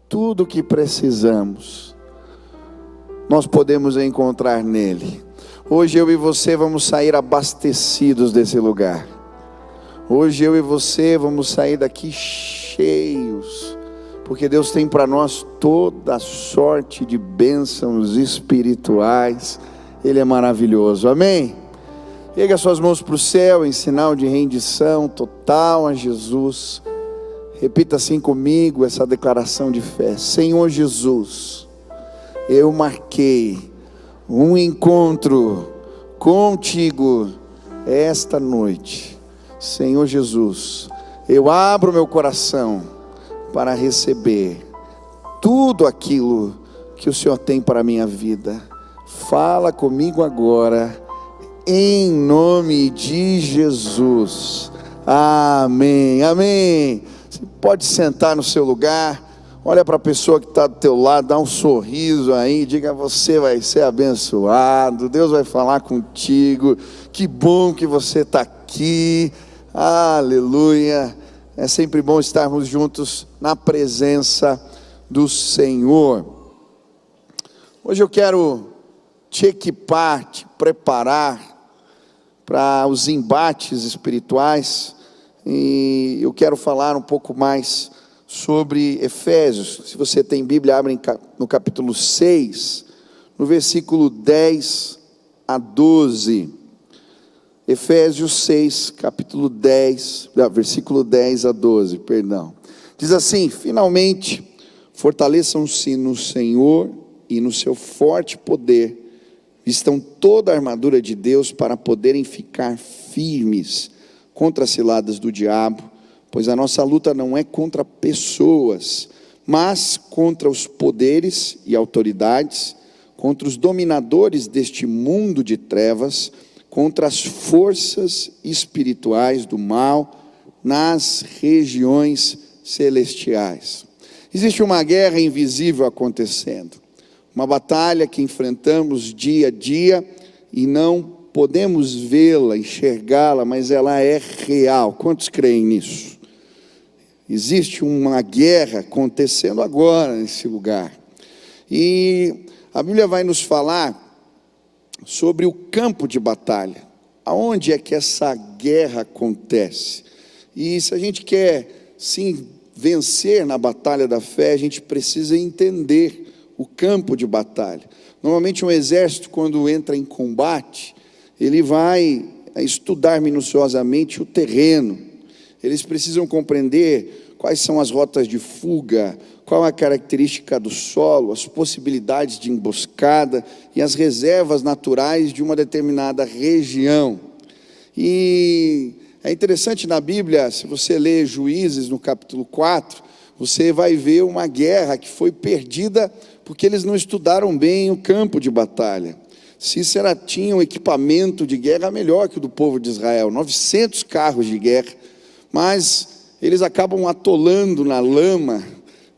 Tudo o que precisamos, nós podemos encontrar nele. Hoje eu e você vamos sair abastecidos desse lugar. Hoje eu e você vamos sair daqui cheios, porque Deus tem para nós toda sorte de bênçãos espirituais. Ele é maravilhoso, amém? Erga suas mãos para o céu em sinal de rendição total a Jesus. Repita assim comigo essa declaração de fé: Senhor Jesus, eu marquei um encontro contigo esta noite. Senhor Jesus, eu abro meu coração para receber tudo aquilo que o Senhor tem para a minha vida. Fala comigo agora, em nome de Jesus. Amém, amém. Você pode sentar no seu lugar. Olha para a pessoa que está do teu lado, dá um sorriso aí, diga: você vai ser abençoado, Deus vai falar contigo, que bom que você está aqui, aleluia. É sempre bom estarmos juntos na presença do Senhor. Hoje eu quero te equipar, te preparar para os embates espirituais, e eu quero falar um pouco mais sobre Efésios. Se você tem Bíblia, abre no capítulo 6, no versículo 10 a 12. Efésios 6, capítulo 10, versículo 10 a 12, perdão. Diz assim: finalmente, fortaleçam-se no Senhor e no seu forte poder, vistam toda a armadura de Deus para poderem ficar firmes contra as ciladas do diabo, pois a nossa luta não é contra pessoas, mas contra os poderes e autoridades, contra os dominadores deste mundo de trevas, contra as forças espirituais do mal nas regiões celestiais. Existe uma guerra invisível acontecendo, uma batalha que enfrentamos dia a dia e não podemos vê-la, enxergá-la, mas ela é real. Quantos creem nisso? Existe uma guerra acontecendo agora nesse lugar. E a Bíblia vai nos falar sobre o campo de batalha. Aonde é que essa guerra acontece? E se a gente quer, sim, vencer na batalha da fé, a gente precisa entender o campo de batalha. Normalmente um exército, quando entra em combate, ele vai estudar minuciosamente o terreno. Eles precisam compreender quais são as rotas de fuga, qual a característica do solo, as possibilidades de emboscada e as reservas naturais de uma determinada região. E é interessante na Bíblia, se você ler Juízes no capítulo 4, você vai ver uma guerra que foi perdida porque eles não estudaram bem o campo de batalha. Cícera tinha um equipamento de guerra melhor que o do povo de Israel, 900 carros de guerra, mas eles acabam atolando na lama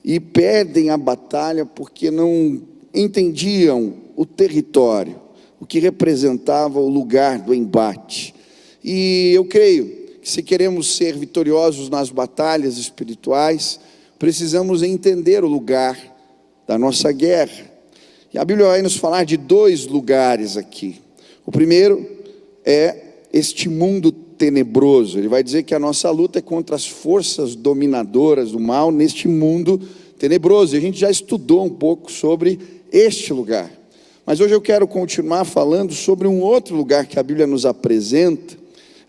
e perdem a batalha porque não entendiam o território, o que representava o lugar do embate. E eu creio que se queremos ser vitoriosos nas batalhas espirituais, precisamos entender o lugar da nossa guerra. E a Bíblia vai nos falar de dois lugares aqui. O primeiro é este mundo tenebroso. Ele vai dizer que a nossa luta é contra as forças dominadoras do mal neste mundo tenebroso. E a gente já estudou um pouco sobre este lugar. Mas hoje eu quero continuar falando sobre um outro lugar que a Bíblia nos apresenta.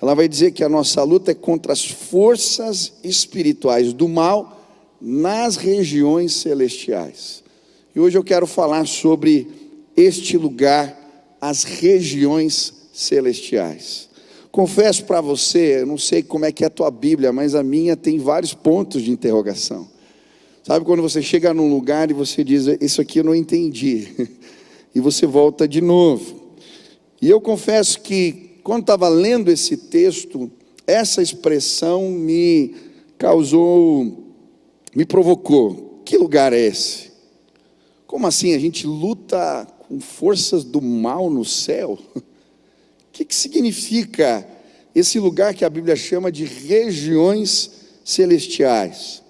Ela vai dizer que a nossa luta é contra as forças espirituais do mal nas regiões celestiais. E hoje eu quero falar sobre este lugar, as regiões celestiais. Confesso para você, eu não sei como é que é a tua Bíblia, mas a minha tem vários pontos de interrogação. Sabe quando você chega num lugar e você diz: isso aqui eu não entendi, e você volta de novo. E eu confesso que quando estava lendo esse texto, essa expressão me provocou. Que lugar é esse? Como assim a gente luta com forças do mal no céu? O que significa esse lugar que a Bíblia chama de regiões celestiais?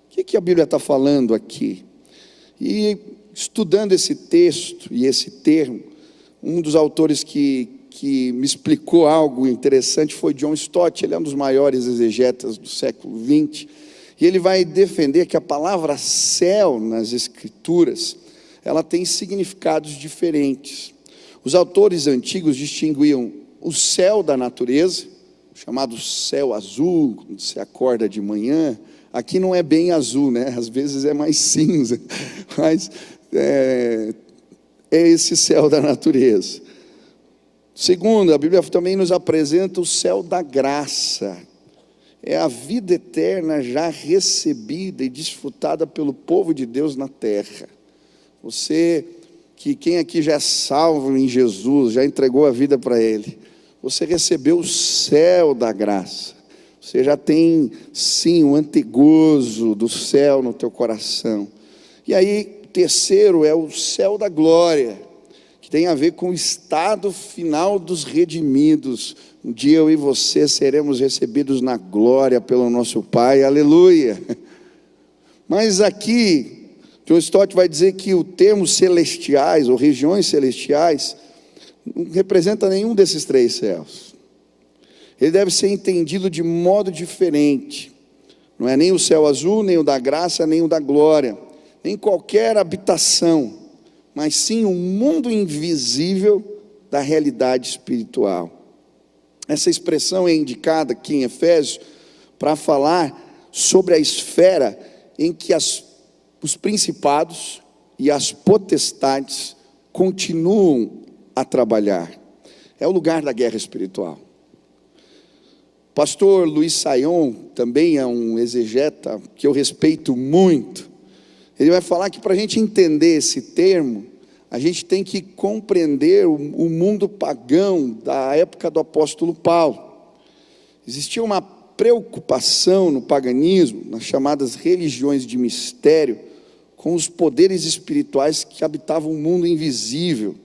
O que a Bíblia está falando aqui? E estudando esse texto e esse termo, um dos autores que me explicou algo interessante foi John Stott. Ele é um dos maiores exegetas do século XX, e ele vai defender que a palavra céu nas Escrituras, ela tem significados diferentes. Os autores antigos distinguiam o céu da natureza, chamado céu azul, quando você acorda de manhã. Aqui não é bem azul, né? Às vezes é mais cinza, mas é esse céu da natureza. Segundo, a Bíblia também nos apresenta o céu da graça. É a vida eterna já recebida e desfrutada pelo povo de Deus na terra. Quem aqui já é salvo em Jesus, já entregou a vida para Ele, você recebeu o céu da graça. Você já tem, sim, o antegozo do céu no teu coração. E aí, o terceiro é o céu da glória, que tem a ver com o estado final dos redimidos. Um dia eu e você seremos recebidos na glória pelo nosso Pai, aleluia. Mas aqui, John Stott vai dizer que o termo celestiais, ou regiões celestiais, não representa nenhum desses três céus. Ele deve ser entendido de modo diferente. Não é nem o céu azul, nem o da graça, nem o da glória, nem qualquer habitação, mas sim um mundo invisível da realidade espiritual. Essa expressão é indicada aqui em Efésios para falar sobre a esfera em que os principados e as potestades continuam a trabalhar. É o lugar da guerra espiritual. Pastor Luiz Saião também é um exegeta que eu respeito muito. Ele vai falar que para a gente entender esse termo, a gente tem que compreender o mundo pagão da época do apóstolo Paulo. Existia uma preocupação no paganismo, nas chamadas religiões de mistério, com os poderes espirituais que habitavam o mundo invisível.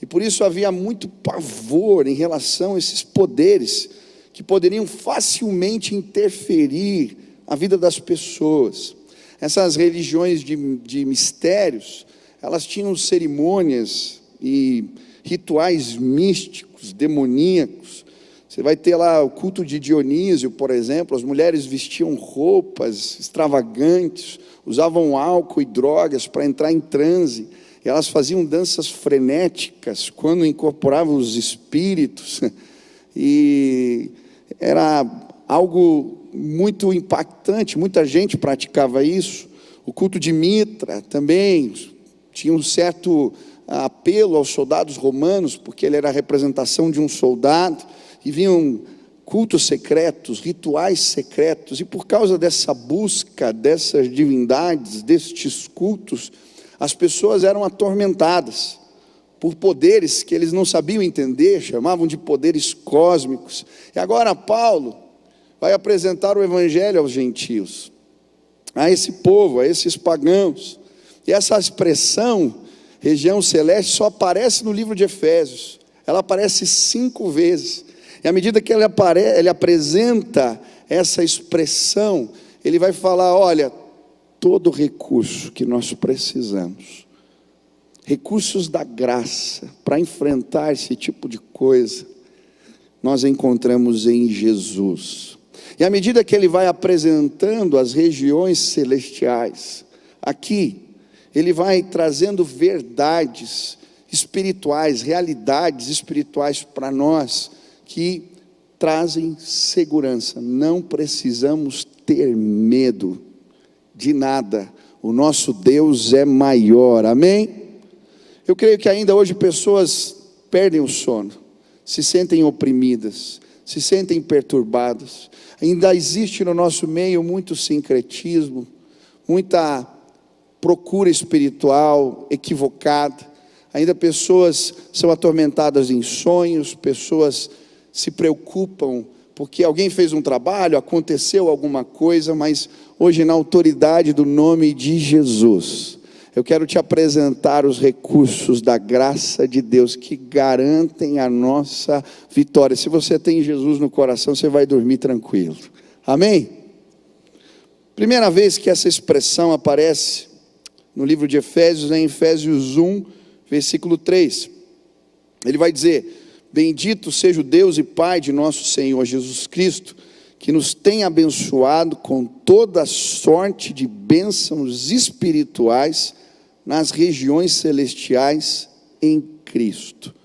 E por isso havia muito pavor em relação a esses poderes, que poderiam facilmente interferir na vida das pessoas. Essas religiões de mistérios, elas tinham cerimônias e rituais místicos, demoníacos. Você vai ter lá o culto de Dionísio, por exemplo. As mulheres vestiam roupas extravagantes, usavam álcool e drogas para entrar em transe. E elas faziam danças frenéticas quando incorporavam os espíritos. E era algo muito impactante, muita gente praticava isso. O culto de Mitra também tinha um certo apelo aos soldados romanos, porque ele era a representação de um soldado, e vinham cultos secretos, rituais secretos, e por causa dessa busca dessas divindades, destes cultos, as pessoas eram atormentadas por poderes que eles não sabiam entender, chamavam de poderes cósmicos. E agora Paulo vai apresentar o evangelho aos gentios, a esse povo, a esses pagãos. E essa expressão, região celeste, só aparece no livro de Efésios. Ela aparece 5 vezes. E à medida que ele apresenta essa expressão, ele vai falar, olha, todo recurso que nós precisamos, recursos da graça, para enfrentar esse tipo de coisa, nós encontramos em Jesus. E à medida que ele vai apresentando as regiões celestiais, aqui, ele vai trazendo verdades espirituais, realidades espirituais para nós, que trazem segurança. Não precisamos ter medo de nada. O nosso Deus é maior, amém? Eu creio que ainda hoje pessoas perdem o sono, se sentem oprimidas, se sentem perturbadas. Ainda existe no nosso meio muito sincretismo, muita procura espiritual equivocada. Ainda pessoas são atormentadas em sonhos, pessoas se preocupam porque alguém fez um trabalho, aconteceu alguma coisa, mas hoje, na autoridade do nome de Jesus, eu quero te apresentar os recursos da graça de Deus que garantem a nossa vitória. Se você tem Jesus no coração, você vai dormir tranquilo, amém? Primeira vez que essa expressão aparece no livro de Efésios, em Efésios 1, versículo 3. Ele vai dizer: bendito seja o Deus e Pai de nosso Senhor Jesus Cristo, que nos tem abençoado com toda sorte de bênçãos espirituais nas regiões celestiais em Cristo.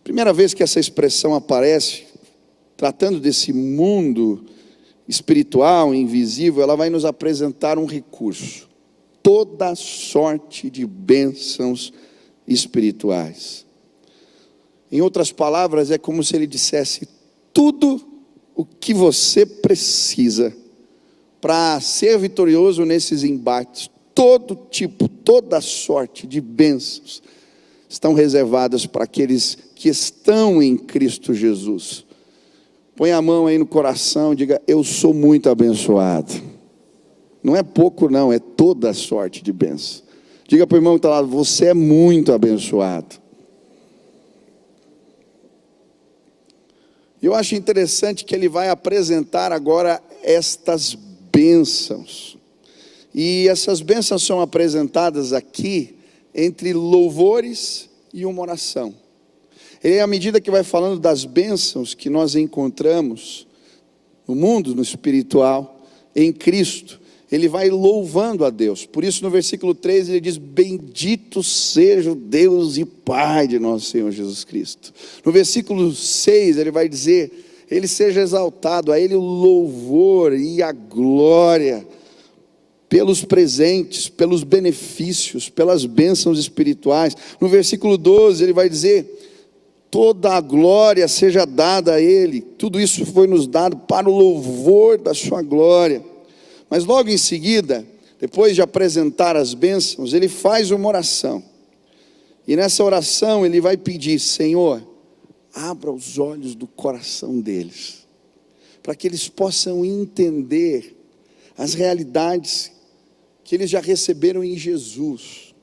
Primeira vez que essa expressão aparece, tratando desse mundo espiritual, invisível, ela vai nos apresentar um recurso: toda sorte de bênçãos espirituais. Em outras palavras, é como se ele dissesse: tudo o que você precisa para ser vitorioso nesses embates, todo tipo, toda sorte de bênçãos estão reservadas para aqueles que estão em Cristo Jesus. Põe a mão aí no coração e diga: eu sou muito abençoado. Não é pouco não, é toda sorte de bênção. Diga para o irmão que está lá: você é muito abençoado. Eu acho interessante que ele vai apresentar agora estas bênçãos. E essas bênçãos são apresentadas aqui entre louvores e uma oração. Ele, à medida que vai falando das bênçãos que nós encontramos no mundo, no espiritual, em Cristo, ele vai louvando a Deus. Por isso no versículo 3 ele diz: bendito seja o Deus e Pai de nosso Senhor Jesus Cristo. No versículo 6 ele vai dizer: ele seja exaltado, a ele o louvor e a glória, pelos presentes, pelos benefícios, pelas bênçãos espirituais. No versículo 12 ele vai dizer: toda a glória seja dada a ele. Tudo isso foi nos dado para o louvor da sua glória. Mas logo em seguida, depois de apresentar as bênçãos, ele faz uma oração. E nessa oração ele vai pedir: Senhor, abra os olhos do coração deles, para que eles possam entender as realidades que eles já receberam em Jesus,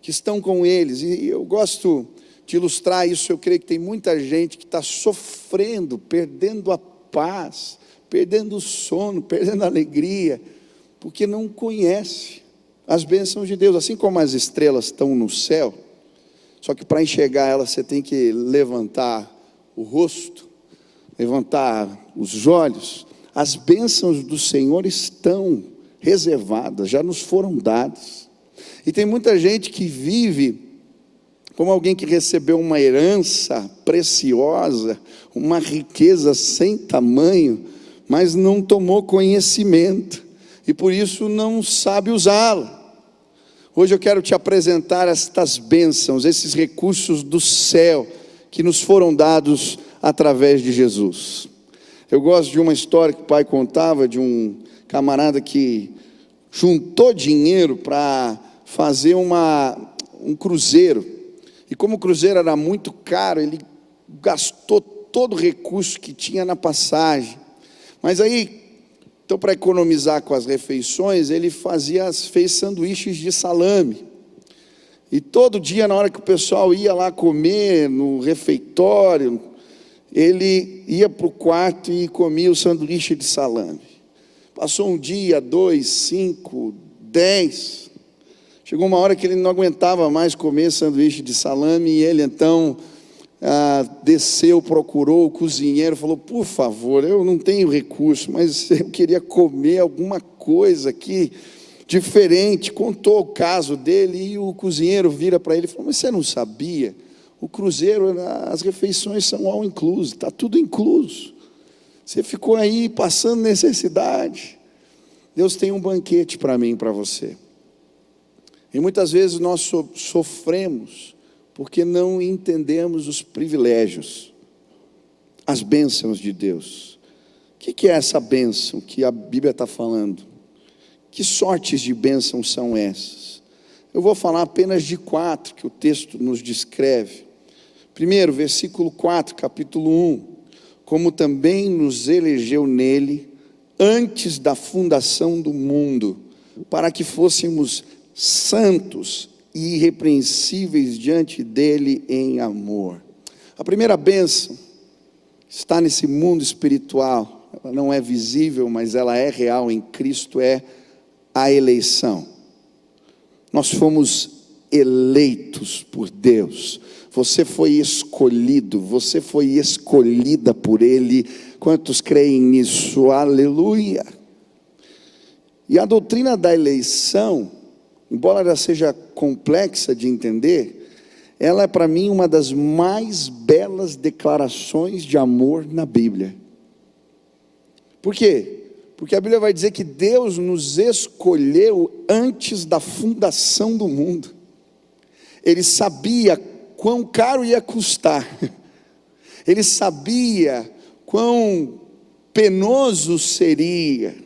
que estão com eles. E eu gosto de ilustrar isso. Eu creio que tem muita gente que está sofrendo, perdendo a paz, perdendo o sono, perdendo a alegria, porque não conhece as bênçãos de Deus. Assim como as estrelas estão no céu, só que para enxergar elas você tem que levantar o rosto, levantar os olhos. As bênçãos do Senhor estão reservadas, já nos foram dadas. E tem muita gente que vive como alguém que recebeu uma herança preciosa, uma riqueza sem tamanho, mas não tomou conhecimento, e por isso não sabe usá-la. Hoje eu quero te apresentar estas bênçãos, esses recursos do céu, que nos foram dados através de Jesus. Eu gosto de uma história que o pai contava, de um camarada que juntou dinheiro para fazer um cruzeiro, e como o cruzeiro era muito caro, ele gastou todo o recurso que tinha na passagem. Mas aí, então, para economizar com as refeições, ele fez sanduíches de salame. E todo dia, na hora que o pessoal ia lá comer no refeitório, ele ia para o quarto e comia o sanduíche de salame. Passou um dia, 2, 5, 10. Chegou uma hora que ele não aguentava mais comer sanduíche de salame, e ele então desceu, procurou o cozinheiro, falou: por favor, eu não tenho recurso, mas eu queria comer alguma coisa aqui diferente. Contou o caso dele, e o cozinheiro vira para ele e falou: mas você não sabia? O cruzeiro, as refeições são all inclusive, está tudo incluso. Você ficou aí passando necessidade. Deus tem um banquete para mim e para você. E muitas vezes nós sofremos porque não entendemos os privilégios, as bênçãos de Deus. O que é essa bênção que a Bíblia está falando? Que sortes de bênçãos são essas? Eu vou falar apenas de 4 que o texto nos descreve. Primeiro, versículo 4, capítulo 1. Como também nos elegeu nele antes da fundação do mundo, para que fôssemos santos e irrepreensíveis diante dele em amor. A primeira bênção está nesse mundo espiritual. Ela não é visível, mas ela é real em Cristo, é a eleição. Nós fomos eleitos por Deus. Você foi escolhido, você foi escolhida por Ele. Quantos creem nisso? Aleluia! E a doutrina da eleição, embora ela seja complexa de entender, ela é para mim uma das mais belas declarações de amor na Bíblia. Por quê? Porque a Bíblia vai dizer que Deus nos escolheu antes da fundação do mundo. Ele sabia quão caro ia custar. Ele sabia quão penoso seria.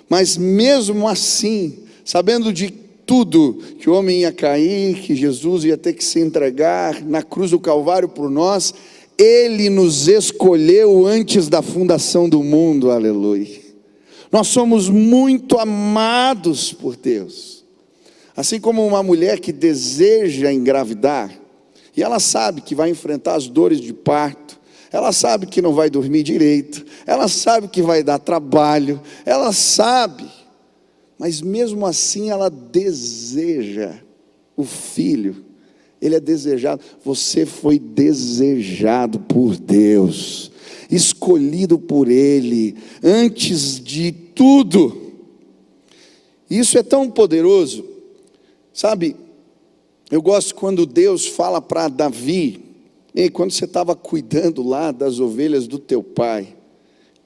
Mas mesmo assim, sabendo de tudo, que o homem ia cair, que Jesus ia ter que se entregar na cruz do Calvário por nós, Ele nos escolheu antes da fundação do mundo, aleluia. Nós somos muito amados por Deus. Assim como uma mulher que deseja engravidar, e ela sabe que vai enfrentar as dores de parto, ela sabe que não vai dormir direito, ela sabe que vai dar trabalho, ela sabe, mas mesmo assim ela deseja o filho. Ele é desejado. Você foi desejado por Deus, escolhido por Ele, antes de tudo. Isso é tão poderoso, sabe? Eu gosto quando Deus fala para Davi: ei, quando você estava cuidando lá das ovelhas do teu pai,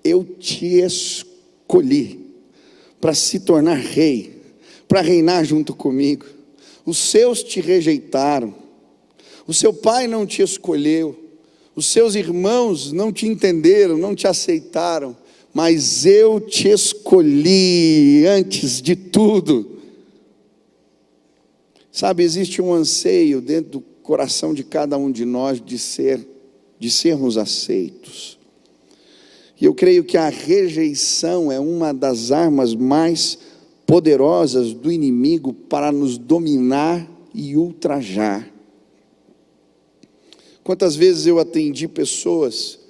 eu te escolhi para se tornar rei, para reinar junto comigo. Os seus te rejeitaram, o seu pai não te escolheu, os seus irmãos não te entenderam, não te aceitaram, mas eu te escolhi antes de tudo. Sabe, existe um anseio dentro do coração de cada um de nós de sermos aceitos. E eu creio que a rejeição é uma das armas mais poderosas do inimigo para nos dominar e ultrajar. Quantas vezes eu atendi pessoas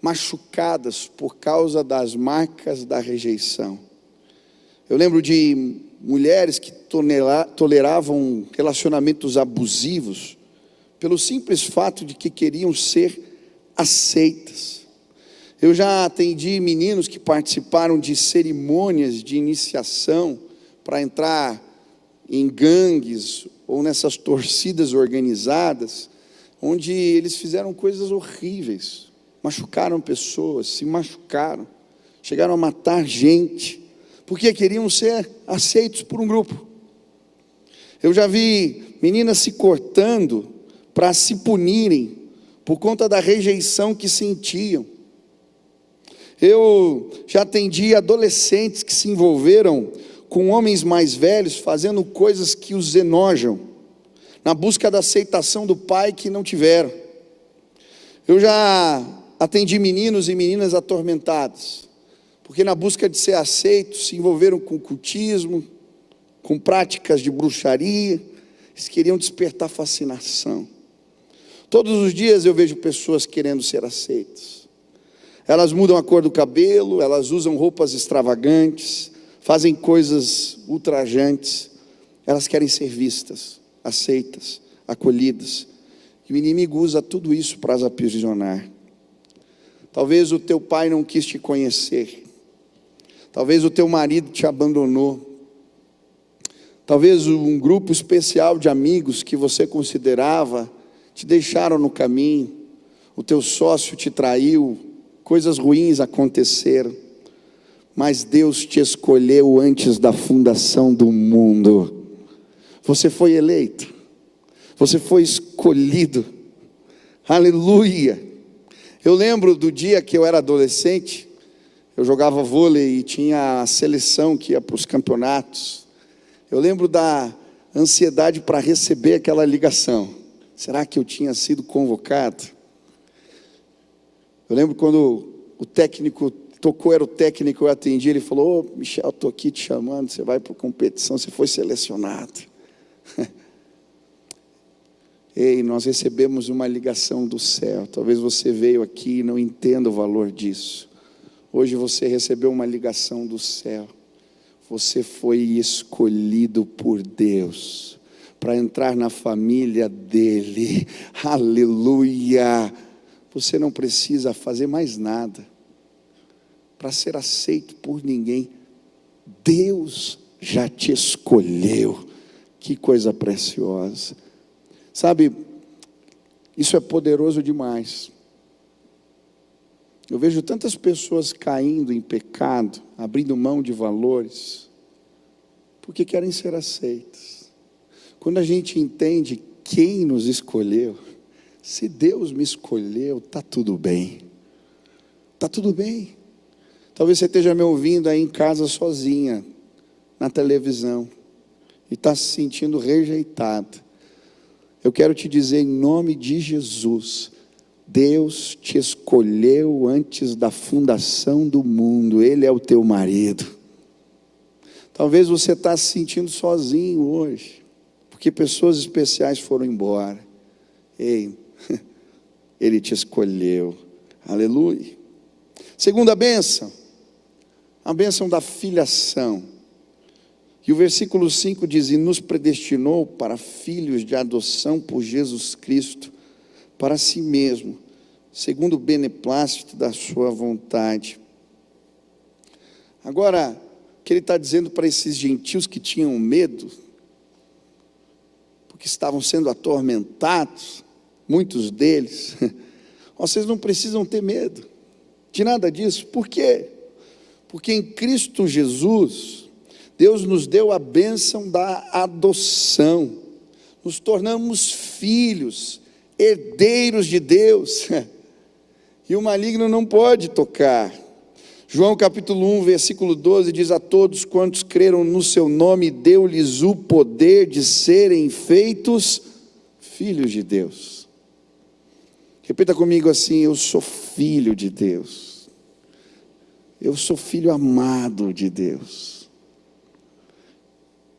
machucadas por causa das marcas da rejeição. Eu lembro de mulheres que toleravam relacionamentos abusivos pelo simples fato de que queriam ser aceitas. Eu já atendi meninos que participaram de cerimônias de iniciação para entrar em gangues ou nessas torcidas organizadas, onde eles fizeram coisas horríveis, machucaram pessoas, se machucaram, chegaram a matar gente, porque queriam ser aceitos por um grupo. Eu já vi meninas se cortando para se punirem por conta da rejeição que sentiam. Eu já atendi adolescentes que se envolveram com homens mais velhos, fazendo coisas que os enojam, na busca da aceitação do pai que não tiveram. Eu já atendi meninos e meninas atormentados, porque na busca de ser aceitos, se envolveram com cultismo, com práticas de bruxaria, eles queriam despertar fascinação. Todos os dias eu vejo pessoas querendo ser aceitas. Elas mudam a cor do cabelo, elas usam roupas extravagantes, fazem coisas ultrajantes, elas querem ser vistas, aceitas, acolhidas. E o inimigo usa tudo isso para as aprisionar. Talvez o teu pai não quis te conhecer, talvez o teu marido te abandonou, talvez um grupo especial de amigos que você considerava te deixaram no caminho, o teu sócio te traiu, coisas ruins aconteceram, mas Deus te escolheu antes da fundação do mundo. Você foi eleito, você foi escolhido, aleluia. Eu lembro do dia que eu era adolescente, eu jogava vôlei e tinha a seleção que ia para os campeonatos. Eu lembro da ansiedade para receber aquela ligação. Será que eu tinha sido convocado? Eu lembro quando o técnico tocou, era o técnico, eu atendi, ele falou: ô Michel, estou aqui te chamando, você vai para a competição, você foi selecionado. Ei, nós recebemos uma ligação do céu. Talvez você veio aqui e não entenda o valor disso. Hoje você recebeu uma ligação do céu. Você foi escolhido por Deus para entrar na família dele. Aleluia! Você não precisa fazer mais nada para ser aceito por ninguém. Deus já te escolheu. Que coisa preciosa. Sabe, isso é poderoso demais. Eu vejo tantas pessoas caindo em pecado, abrindo mão de valores, porque querem ser aceitas. Quando a gente entende quem nos escolheu, se Deus me escolheu, está tudo bem. Está tudo bem. Talvez você esteja me ouvindo aí em casa sozinha, na televisão, e está se sentindo rejeitado. Eu quero te dizer em nome de Jesus, Deus te escolheu antes da fundação do mundo. Ele é o teu marido. Talvez você está se sentindo sozinho hoje, porque pessoas especiais foram embora. Ei, Ele te escolheu. Aleluia. Segunda bênção, a bênção da filiação. E o versículo 5 diz: e nos predestinou para filhos de adoção por Jesus Cristo, para si mesmo, segundo o beneplácito da sua vontade. Agora, o que ele está dizendo para esses gentios que tinham medo, porque estavam sendo atormentados, muitos deles, vocês não precisam ter medo de nada disso. Por quê? Porque em Cristo Jesus, Deus nos deu a bênção da adoção, nos tornamos filhos, herdeiros de Deus, e o maligno não pode tocar. João capítulo 1, versículo 12 diz: a todos quantos creram no seu nome, deu-lhes o poder de serem feitos filhos de Deus. Repita comigo assim: eu sou filho de Deus, eu sou filho amado de Deus.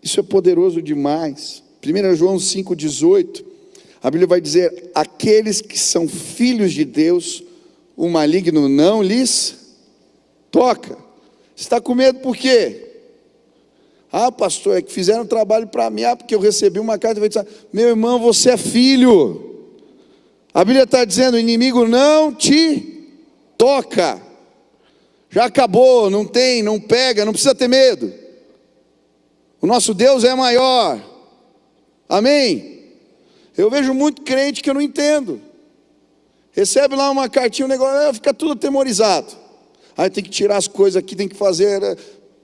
Isso é poderoso demais. 1 João 5,18, a Bíblia vai dizer: aqueles que são filhos de Deus, o maligno não lhes toca. Você está com medo por quê? Ah, pastor, é que fizeram trabalho para mim. Ah, porque eu recebi uma carta e vai dizer: meu irmão, você é filho. A Bíblia está dizendo: o inimigo não te toca. Já acabou, não tem, não pega, não precisa ter medo. O nosso Deus é maior. Amém? Eu vejo muito crente que eu não entendo. Recebe lá uma cartinha, um negócio, fica tudo atemorizado. Aí tem que tirar as coisas aqui, tem que fazer.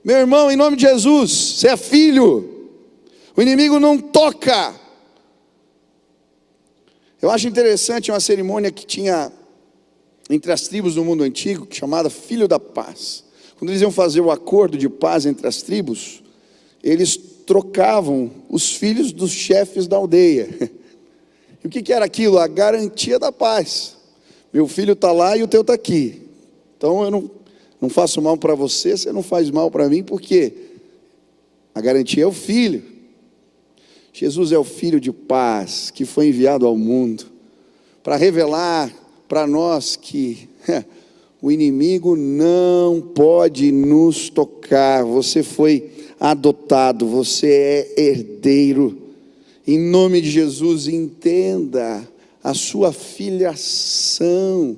Meu irmão, em nome de Jesus, você é filho. O inimigo não toca. Eu acho interessante uma cerimônia que tinha entre as tribos do mundo antigo, chamada Filho da Paz. Quando eles iam fazer o acordo de paz entre as tribos, eles trocavam os filhos dos chefes da aldeia. E o que era aquilo? A garantia da paz. Meu filho está lá e o teu está aqui. Então eu não faço mal para você, você não faz mal para mim, porque a garantia é o filho. Jesus é o Filho de paz, que foi enviado ao mundo, para revelar para nós que o inimigo não pode nos tocar. Você foi adotado, você é herdeiro. Em nome de Jesus, entenda a sua filiação.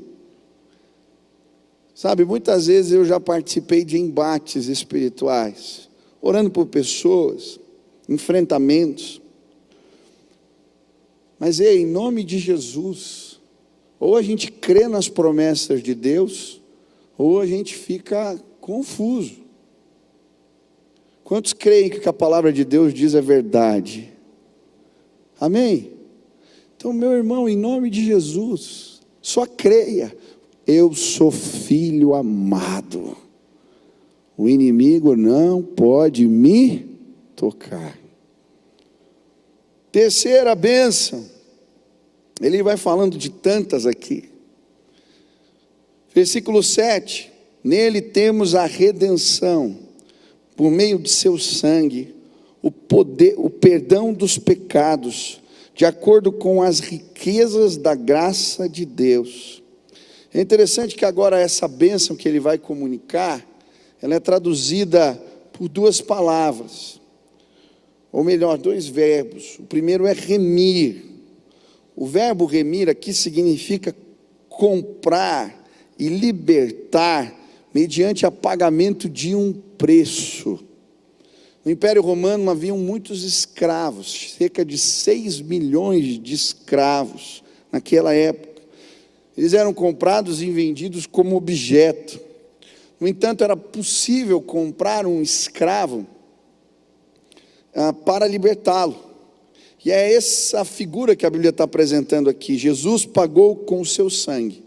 Sabe, muitas vezes eu já participei de embates espirituais, orando por pessoas, enfrentamentos. Mas em nome de Jesus, ou a gente crê nas promessas de Deus, ou a gente fica confuso. Quantos creem que a palavra de Deus diz a verdade? Amém? Então, meu irmão, em nome de Jesus, só creia: eu sou filho amado, o inimigo não pode me tocar. Terceira bênção, ele vai falando de tantas aqui. Versículo 7, nele temos a redenção, por meio de seu sangue, o poder, o perdão dos pecados, de acordo com as riquezas da graça de Deus. É interessante que agora essa bênção que ele vai comunicar, ela é traduzida por duas palavras, ou melhor, dois verbos. O primeiro é remir. O verbo remir aqui significa comprar e libertar mediante a pagamento de um preço. No Império Romano haviam muitos escravos, cerca de 6 milhões de escravos naquela época. Eles eram comprados e vendidos como objeto. No entanto, era possível comprar um escravo para libertá-lo. E é essa figura que a Bíblia está apresentando aqui. Jesus pagou com o seu sangue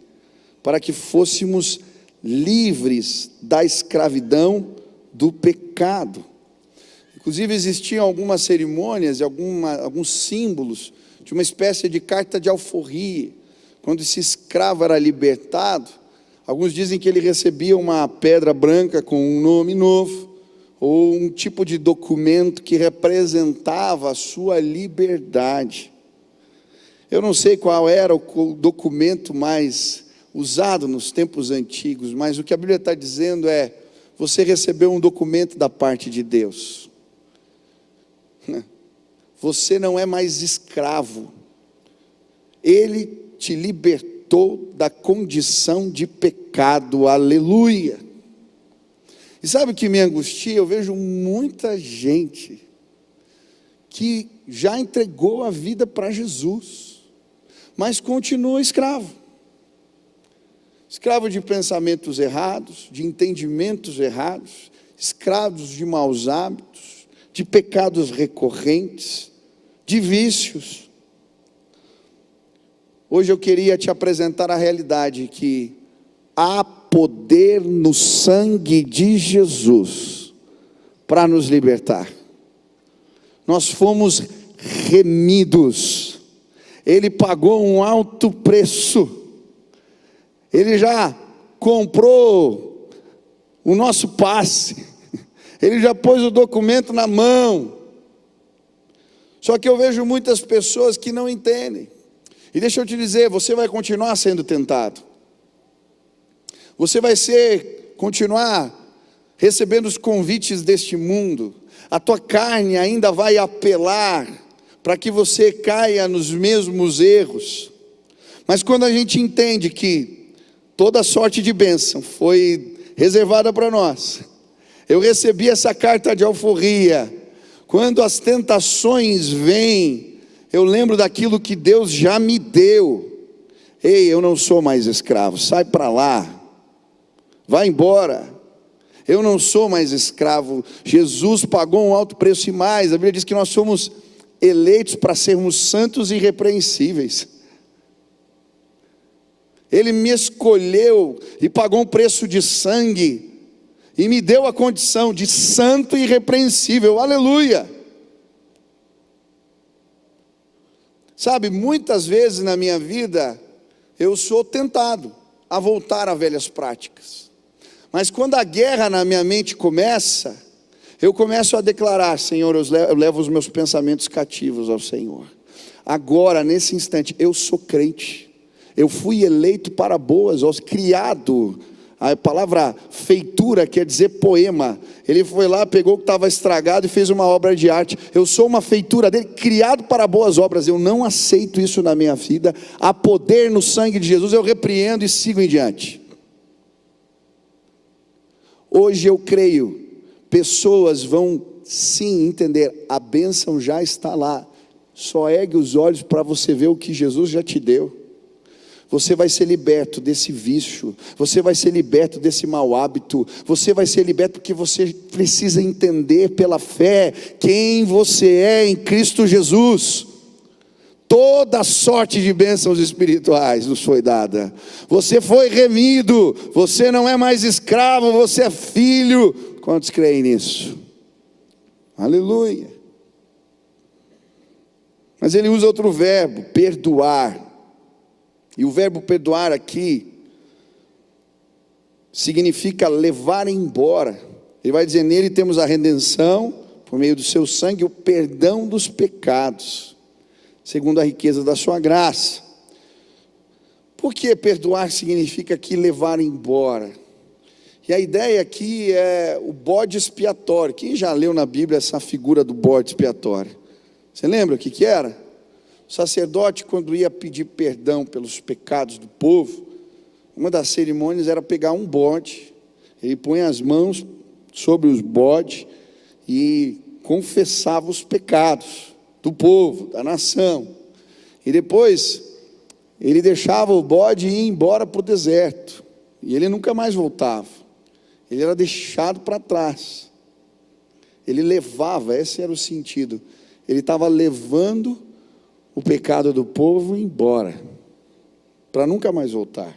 para que fôssemos livres da escravidão do pecado. Inclusive existiam algumas cerimônias e alguns símbolos de uma espécie de carta de alforria. Quando esse escravo era libertado, alguns dizem que ele recebia uma pedra branca com um nome novo, ou um tipo de documento que representava a sua liberdade. Eu não sei qual era o documento mais usado nos tempos antigos, mas o que a Bíblia está dizendo é: você recebeu um documento da parte de Deus. Você não é mais escravo. Ele te libertou da condição de pecado. Aleluia. E sabe o que me angustia? Eu vejo muita gente que já entregou a vida para Jesus, mas continua escravo. Escravo de pensamentos errados, de entendimentos errados, escravos de maus hábitos, de pecados recorrentes, de vícios. Hoje eu queria te apresentar a realidade que há poder no sangue de Jesus para nos libertar. Nós fomos remidos. Ele pagou um alto preço. Ele já comprou o nosso passe. Ele já pôs o documento na mão. Só que eu vejo muitas pessoas que não entendem. E deixa eu te dizer, você vai continuar sendo tentado. Você vai continuar recebendo os convites deste mundo. A tua carne ainda vai apelar para que você caia nos mesmos erros. Mas quando a gente entende que toda sorte de bênção foi reservada para nós, eu recebi essa carta de alforria. Quando as tentações vêm, eu lembro daquilo que Deus já me deu. Ei, eu não sou mais escravo, sai para lá. Vai embora, eu não sou mais escravo. Jesus pagou um alto preço e mais. A Bíblia diz que nós somos eleitos para sermos santos e irrepreensíveis. Ele me escolheu e pagou um preço de sangue e me deu a condição de santo e irrepreensível. Aleluia! Sabe, muitas vezes na minha vida eu sou tentado a voltar a velhas práticas. Mas quando a guerra na minha mente começa, eu começo a declarar: Senhor, eu levo os meus pensamentos cativos ao Senhor. Agora, nesse instante, eu sou crente. Eu fui eleito para boas obras, criado. A palavra feitura quer dizer poema. Ele foi lá, pegou o que estava estragado e fez uma obra de arte. Eu sou uma feitura dele, criado para boas obras. Eu não aceito isso na minha vida. Há poder no sangue de Jesus, eu repreendo e sigo em diante. Hoje eu creio, pessoas vão sim entender, a bênção já está lá. Só ergue os olhos para você ver o que Jesus já te deu. Você vai ser liberto desse vício, você vai ser liberto desse mau hábito, você vai ser liberto porque você precisa entender pela fé quem você é em Cristo Jesus. Toda sorte de bênçãos espirituais nos foi dada. Você foi remido, você não é mais escravo, você é filho. Quantos creem nisso? Aleluia. Mas ele usa outro verbo, perdoar. E o verbo perdoar aqui significa levar embora. Ele vai dizer: nele temos a redenção, por meio do seu sangue, o perdão dos pecados, segundo a riqueza da sua graça. Por que perdoar significa aqui levar embora? E a ideia aqui é o bode expiatório. Quem já leu na Bíblia essa figura do bode expiatório? Você lembra o que era? O sacerdote, quando ia pedir perdão pelos pecados do povo, uma das cerimônias era pegar um bode, ele põe as mãos sobre os bodes e confessava os pecados do povo, da nação. E depois ele deixava o bode ir embora para o deserto, e ele nunca mais voltava. Ele era deixado para trás. Ele levava, esse era o sentido. Ele estava levando o pecado do povo embora, para nunca mais voltar.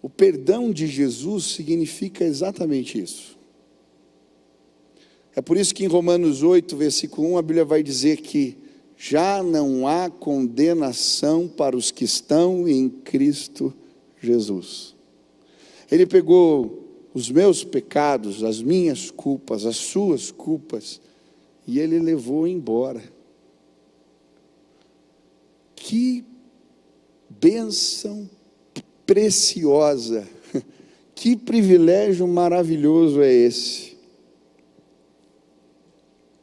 O perdão de Jesus significa exatamente isso. É por isso que em Romanos 8, versículo 1, a Bíblia vai dizer que já não há condenação para os que estão em Cristo Jesus. Ele pegou os meus pecados, as minhas culpas, as suas culpas, e Ele levou embora. Que bênção preciosa, que privilégio maravilhoso é esse.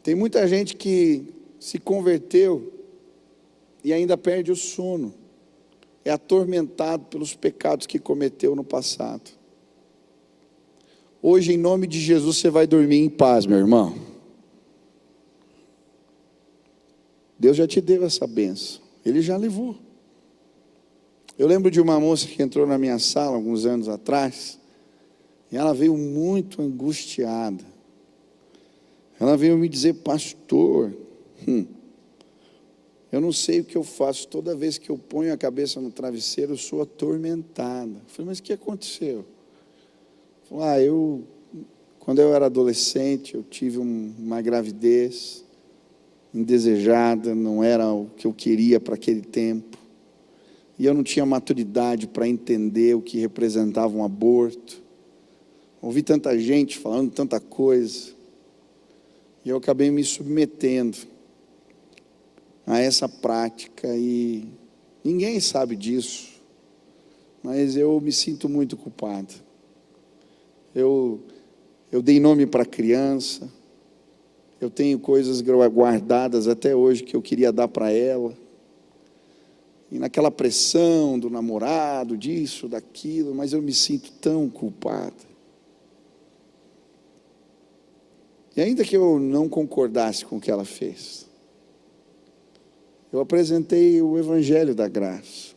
Tem muita gente que se converteu e ainda perde o sono, é atormentado pelos pecados que cometeu no passado. Hoje, em nome de Jesus, você vai dormir em paz, meu irmão. Deus já te deu essa bênção, Ele já levou. Eu lembro de uma moça que entrou na minha sala alguns anos atrás, e ela veio muito angustiada. Ela veio me dizer: pastor, eu não sei o que eu faço, toda vez que eu ponho a cabeça no travesseiro eu sou atormentada. Eu falei: mas o que aconteceu? Ela falou: quando eu era adolescente, eu tive uma gravidez indesejada, não era o que eu queria para aquele tempo, e eu não tinha maturidade para entender o que representava um aborto. Ouvi tanta gente falando tanta coisa, e eu acabei me submetendo a essa prática, e ninguém sabe disso, mas eu me sinto muito culpado. Eu dei nome para criança, eu tenho coisas guardadas até hoje que eu queria dar para ela, e naquela pressão do namorado, disso, daquilo, mas eu me sinto tão culpado. E ainda que eu não concordasse com o que ela fez, eu apresentei o Evangelho da Graça.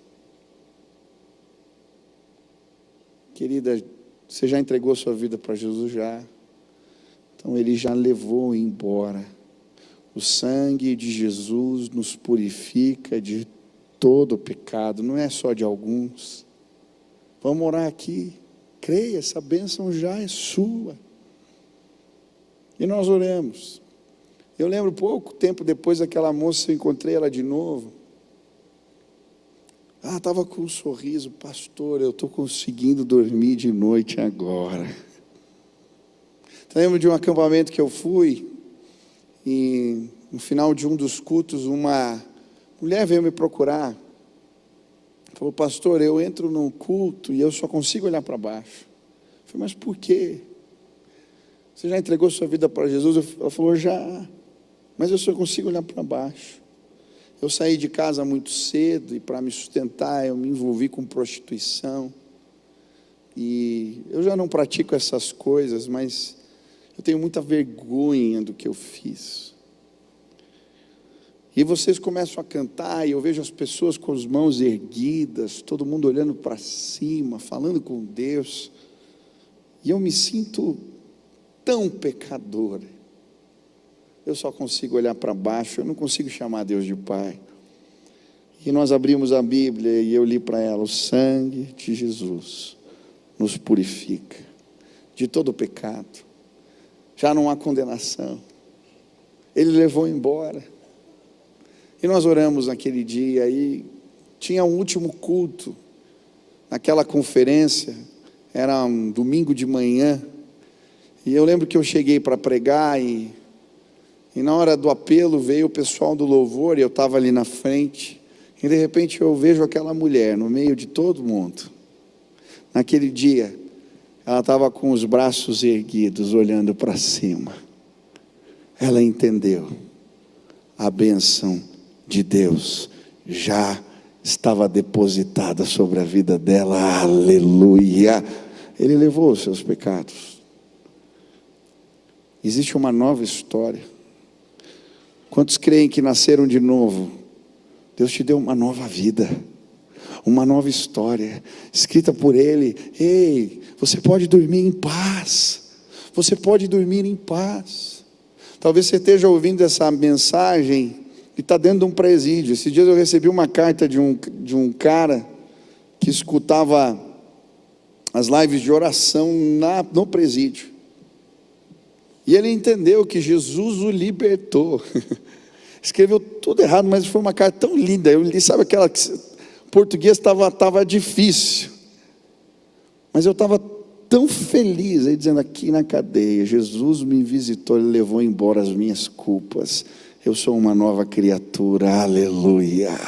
Querida, você já entregou sua vida para Jesus? Já. Então Ele já levou embora. O sangue de Jesus nos purifica de todo o pecado, não é só de alguns. Vamos orar aqui. Creia, essa bênção já é sua. E nós oramos. Eu lembro, pouco tempo depois daquela moça, eu encontrei ela de novo. Estava com um sorriso: pastor, eu estou conseguindo dormir de noite agora. Eu lembro de um acampamento que eu fui, e no final de um dos cultos, uma mulher veio me procurar. Falou: pastor, eu entro num culto e eu só consigo olhar para baixo. Eu falei: mas por quê? Você já entregou sua vida para Jesus? Ela falou: já, mas eu só consigo olhar para baixo. Eu saí de casa muito cedo, e para me sustentar eu me envolvi com prostituição, e eu já não pratico essas coisas, mas eu tenho muita vergonha do que eu fiz. E vocês começam a cantar, e eu vejo as pessoas com as mãos erguidas, todo mundo olhando para cima, falando com Deus, e eu me sinto tão pecador. Eu só consigo olhar para baixo, eu não consigo chamar Deus de Pai. E nós abrimos a Bíblia e eu li para ela: o sangue de Jesus nos purifica de todo o pecado, já não há condenação, Ele levou embora. E nós oramos naquele dia, e tinha um último culto, naquela conferência, era um domingo de manhã, e eu lembro que eu cheguei para pregar, e na hora do apelo veio o pessoal do louvor, e eu estava ali na frente, e de repente eu vejo aquela mulher no meio de todo mundo. Naquele dia, ela estava com os braços erguidos, olhando para cima. Ela entendeu, a bênção de Deus já estava depositada sobre a vida dela, aleluia. Ele levou os seus pecados. Existe uma nova história. Quantos creem que nasceram de novo? Deus te deu uma nova vida, uma nova história, escrita por Ele. Ei, você pode dormir em paz, você pode dormir em paz. Talvez você esteja ouvindo essa mensagem e está dentro de um presídio. Esses dias eu recebi uma carta de um cara que escutava as lives de oração no presídio. E ele entendeu que Jesus o libertou. Escreveu tudo errado, mas foi uma carta tão linda. Eu li, sabe aquela que o português estava difícil. Mas eu estava tão feliz, aí dizendo, aqui na cadeia, Jesus me visitou, Ele levou embora as minhas culpas. Eu sou uma nova criatura, aleluia.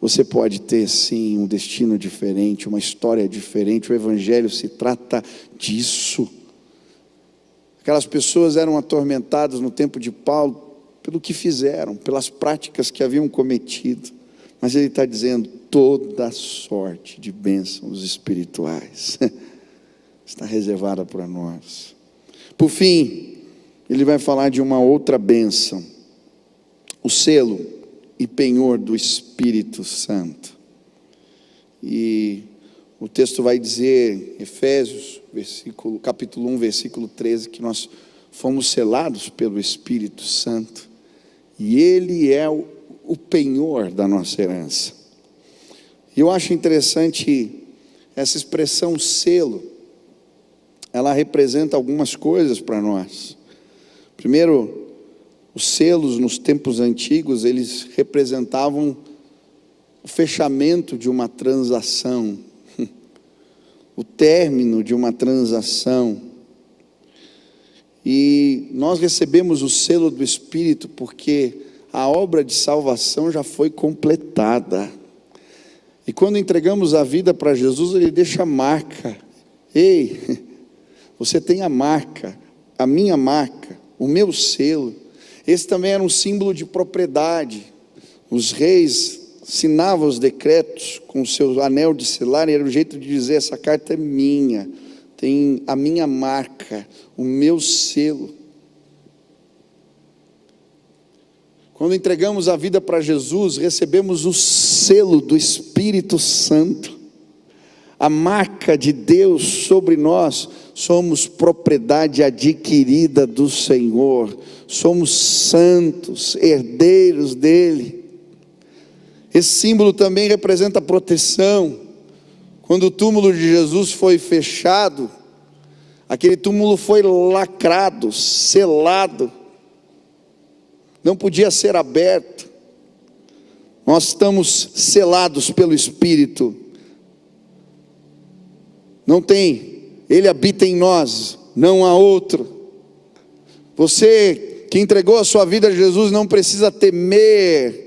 Você pode ter sim um destino diferente, uma história diferente. O Evangelho se trata disso. Aquelas pessoas eram atormentadas no tempo de Paulo pelo que fizeram, pelas práticas que haviam cometido. Mas ele está dizendo, toda sorte de bênçãos espirituais está reservada para nós. Por fim, ele vai falar de uma outra bênção, o selo e penhor do Espírito Santo. E o texto vai dizer, Efésios, capítulo 1, versículo 13, que nós fomos selados pelo Espírito Santo, e Ele é o penhor da nossa herança. E eu acho interessante essa expressão selo, ela representa algumas coisas para nós. Primeiro, os selos nos tempos antigos, eles representavam o fechamento de uma transação, o término de uma transação. E nós recebemos o selo do Espírito porque a obra de salvação já foi completada. E quando entregamos a vida para Jesus, Ele deixa a marca. Ei, você tem a marca, a minha marca, o meu selo. Esse também era um símbolo de propriedade. Os reis assinavam os decretos com o seu anel de selar, e era o jeito de dizer, essa carta é minha, tem a minha marca, o meu selo. Quando entregamos a vida para Jesus, recebemos o selo do Espírito Santo, a marca de Deus sobre nós. Somos propriedade adquirida do Senhor, somos santos, herdeiros dEle. Esse símbolo também representa proteção. Quando o túmulo de Jesus foi fechado, aquele túmulo foi lacrado, selado, não podia ser aberto. Nós estamos selados pelo Espírito. Não tem, Ele habita em nós, não há outro. Você que entregou a sua vida a Jesus não precisa temer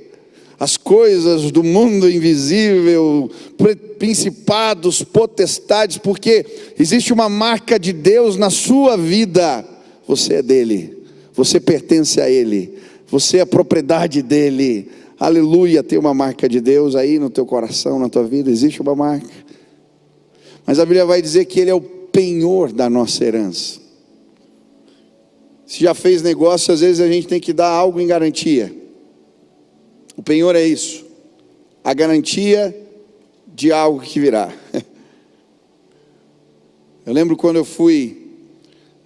as coisas do mundo invisível, principados, potestades, porque existe uma marca de Deus na sua vida. Você é dele, você pertence a Ele, você é propriedade dele. Aleluia, tem uma marca de Deus aí no teu coração, na tua vida, existe uma marca. Mas a Bíblia vai dizer que Ele é o penhor da nossa herança. Se já fez negócio, às vezes a gente tem que dar algo em garantia. O penhor é isso, a garantia de algo que virá. Eu lembro quando eu fui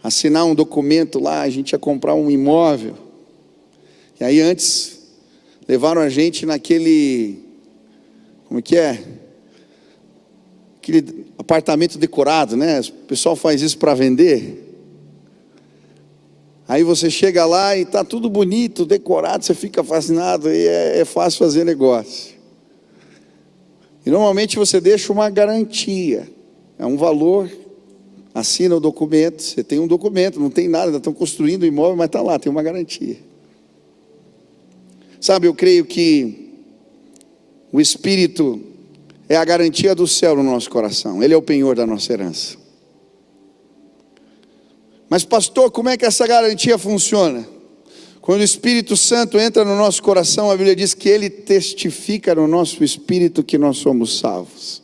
assinar um documento lá, a gente ia comprar um imóvel. E aí antes, levaram a gente naquele, como que é? Aquele apartamento decorado, né? O pessoal faz isso para vender. Aí você chega lá e está tudo bonito, decorado, você fica fascinado e é fácil fazer negócio. E normalmente você deixa uma garantia, é um valor, assina o documento, você tem um documento, não tem nada, ainda estão construindo o imóvel, mas está lá, tem uma garantia. Sabe, eu creio que o Espírito é a garantia do céu no nosso coração, Ele é o penhor da nossa herança. Mas pastor, como é que essa garantia funciona? Quando o Espírito Santo entra no nosso coração, a Bíblia diz que ele testifica no nosso espírito que nós somos salvos.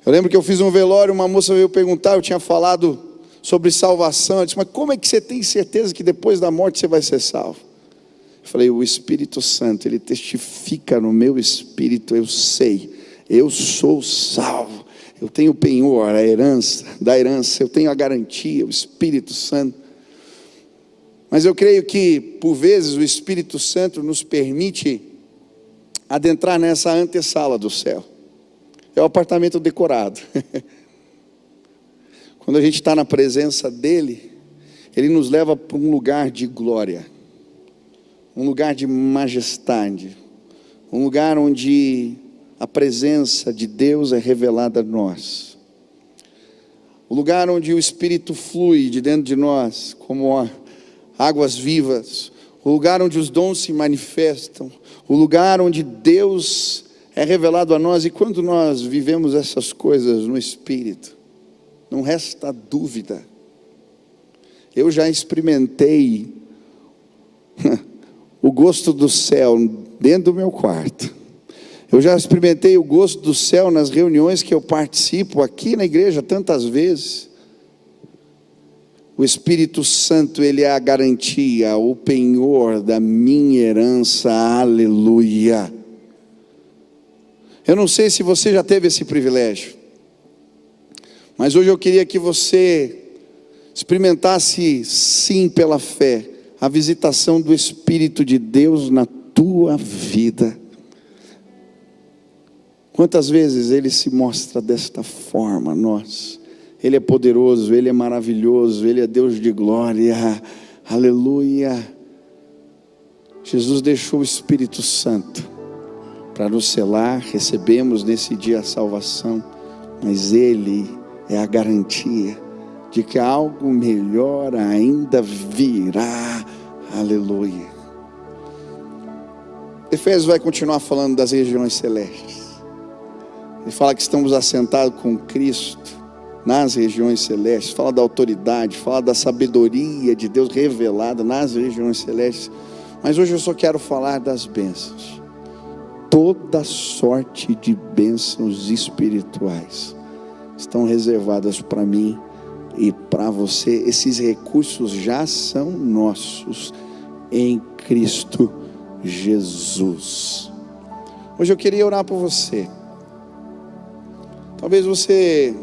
Eu lembro que eu fiz um velório, uma moça veio perguntar, eu tinha falado sobre salvação. Eu disse, mas como é que você tem certeza que depois da morte você vai ser salvo? Eu falei, o Espírito Santo, ele testifica no meu espírito, eu sei, eu sou salvo. Eu tenho o penhor, a herança, da herança, eu tenho a garantia, o Espírito Santo. Mas eu creio que, por vezes, o Espírito Santo nos permite adentrar nessa antessala do céu. É o apartamento decorado. Quando a gente está na presença dele, ele nos leva para um lugar de glória, um lugar de majestade, um lugar onde a presença de Deus é revelada a nós, o lugar onde o Espírito flui de dentro de nós, como águas vivas, o lugar onde os dons se manifestam, o lugar onde Deus é revelado a nós. E quando nós vivemos essas coisas no Espírito, não resta dúvida, eu já experimentei o gosto do céu dentro do meu quarto. Eu já experimentei o gosto do céu nas reuniões que eu participo aqui na igreja tantas vezes. O Espírito Santo, ele é a garantia, o penhor da minha herança, aleluia. Eu não sei se você já teve esse privilégio, mas hoje eu queria que você experimentasse, sim, pela fé, a visitação do Espírito de Deus na tua vida. Quantas vezes ele se mostra desta forma a nós? Ele é poderoso, ele é maravilhoso, ele é Deus de glória, aleluia. Jesus deixou o Espírito Santo para nos selar, recebemos nesse dia a salvação, mas ele é a garantia de que algo melhor ainda virá, aleluia. Efésios vai continuar falando das regiões celestes. Ele fala que estamos assentados com Cristo nas regiões celestes, fala da autoridade, fala da sabedoria de Deus revelada nas regiões celestes. Mas hoje eu só quero falar das bênçãos. Toda sorte de bênçãos espirituais estão reservadas para mim e para você. Esses recursos já são nossos em Cristo Jesus. Hoje eu queria orar por você. Talvez você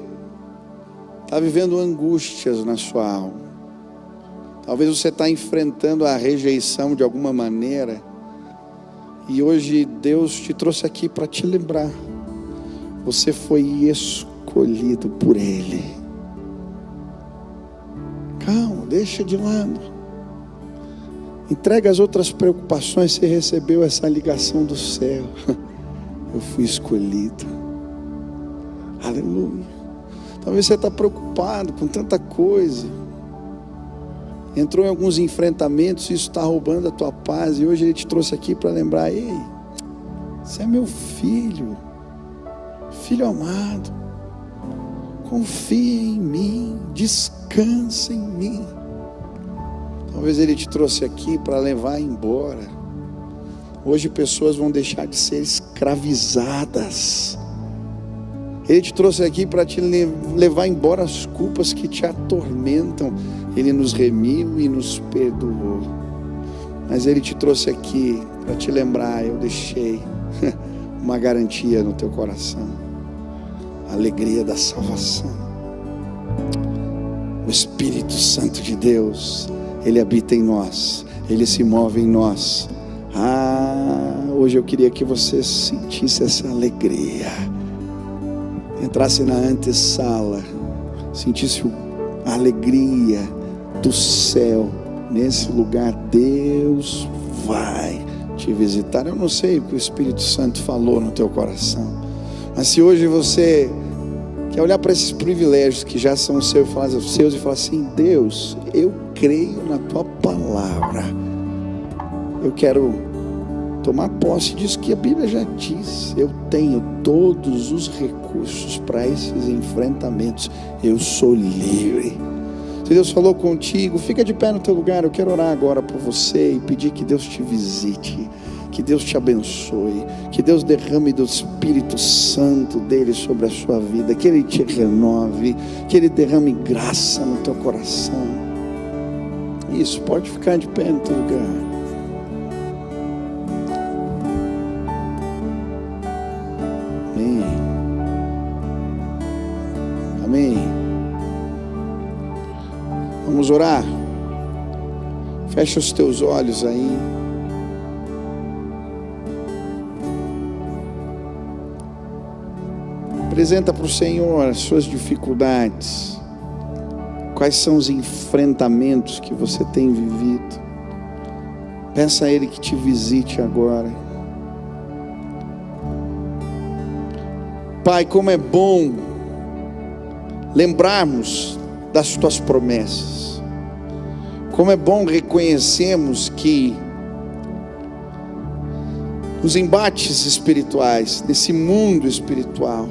está vivendo angústias na sua alma. Talvez você está enfrentando a rejeição de alguma maneira. E hoje Deus te trouxe aqui para te lembrar. Você foi escolhido por Ele. Calma, deixa de lado. Entrega as outras preocupações. Você recebeu essa ligação do céu. Eu fui escolhido. Aleluia. Talvez você está preocupado com tanta coisa. Entrou em alguns enfrentamentos, isso está roubando a tua paz. E hoje Ele te trouxe aqui para lembrar: ei, você é meu filho, filho amado. Confia em mim, descansa em mim. Talvez Ele te trouxe aqui para levar embora. Hoje pessoas vão deixar de ser escravizadas. Ele te trouxe aqui para te levar embora as culpas que te atormentam. Ele nos remiu e nos perdoou. Mas Ele te trouxe aqui para te lembrar: eu deixei uma garantia no teu coração, a alegria da salvação. O Espírito Santo de Deus, Ele habita em nós, Ele se move em nós. Hoje eu queria que você sentisse essa alegria, entrasse na antessala, sentisse a alegria do céu nesse lugar. Deus vai te visitar. Eu não sei o que o Espírito Santo falou no teu coração, mas se hoje você quer olhar para esses privilégios que já são seus e falar assim: Deus, eu creio na tua palavra, eu quero tomar posse disso que a Bíblia já diz. Eu tenho todos os recursos para esses enfrentamentos. Eu sou livre. Se Deus falou contigo, fica de pé no teu lugar. Eu quero orar agora por você e pedir que Deus te visite, que Deus te abençoe, que Deus derrame do Espírito Santo dele sobre a sua vida, que Ele te renove, que Ele derrame graça no teu coração. Isso, pode ficar de pé no teu lugar. Amém. Amém. Vamos orar. Fecha os teus olhos aí. Apresenta para o Senhor as suas dificuldades. Quais são os enfrentamentos que você tem vivido? Peça a Ele que te visite agora. Pai, como é bom lembrarmos das tuas promessas. Como é bom reconhecermos que os embates espirituais, nesse mundo espiritual,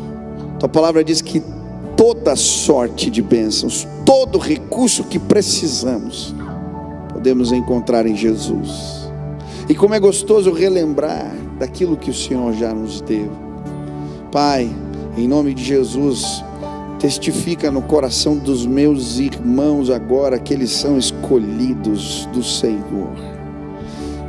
tua palavra diz que toda sorte de bênçãos, todo recurso que precisamos, podemos encontrar em Jesus. E como é gostoso relembrar daquilo que o Senhor já nos deu. Pai, em nome de Jesus, testifica no coração dos meus irmãos agora que eles são escolhidos do Senhor.